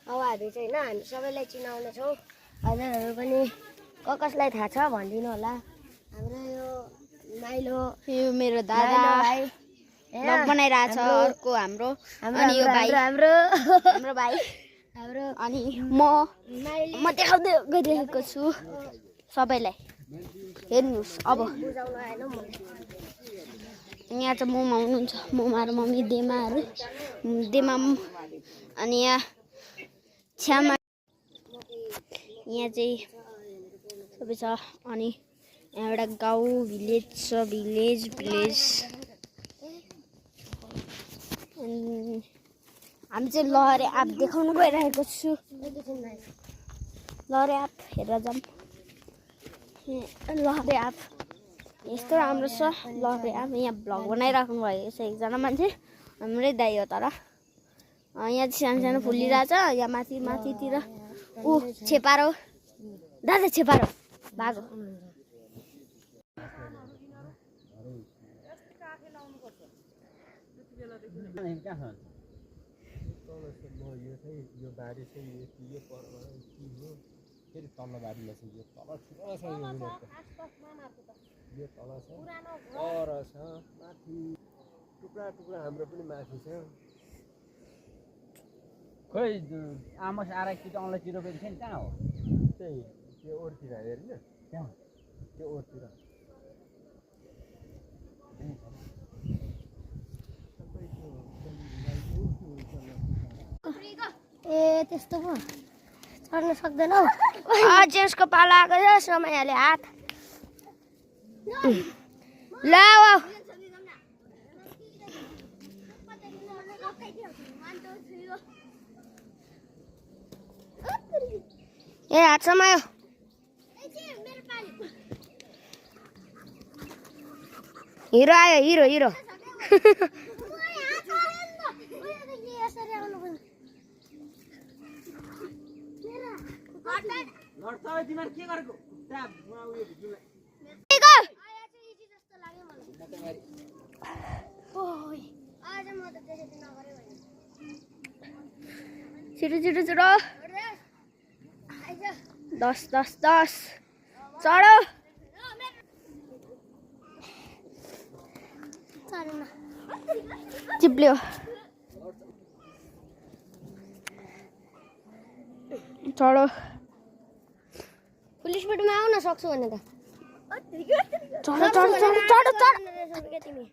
अब हामी चाहिँ होइन हामी सबैलाई चिनाउने छौँ हजुरहरू पनि कसलाई थाहा छ भनिदिनु होला हाम्रो यो माइलो यो मेरो दादा भाइ ब्लग बनाइरहेछ अर्को हाम्रो अनि यो भाइ हाम्रो हाम्रो भाइ हाम्रो अनि म देखाउँदै गइरहेको छु सबैलाई हेर्नुहोस् अब बुझाउनु आएन म यहाँ चाहिँ मोमा हुनुहुन्छ मोमा र मम्मी देमाहरू अनि यहाँ छ्यामा यहाँ चाहिँ सबै छ अनि यहाँ एउटा गाउँ भिलेज छ भिलेज अनि हामी चाहिँ लहरे एप देखाउनु गइरहेको छु लहरे एप हेरेर जाऊँ लहरे एप यस्तो राम्रो छ लहरे एप यहाँ भ्लग बनाइराख्नु भएको छ एकजना मान्छे हाम्रै दाइ हो तर यहाँ सानो सानो फुलिरहेछ यहाँ माथितिर ऊ छेपारो दादा छेपारो भागो यो बारी चाहिँ यो पर्व हो फेरि तल्लो बारीमा चाहिँ यो तल ठुलो छ यो तल छ पर छ माथि टुक्रा हाम्रो पनि माथि छ खोइ आमस आएर कि त अनलाई चिरो पनि छैन कहाँ हो त्यही त्यो ओरतिर हेर्न त्यहाँ त्यो ओरतिर ए त्यस्तो पो चढ्न सक्दैनौ जेन्सको पाला आएको छ समयले हात ल ए हात समायो हिरो आयो हिरो तिमीहरू के गरेको छिटो 10 चढो चिप्ल्यो चढो पुलिस पिटमा आउन सक्छु भने त चढो तिमी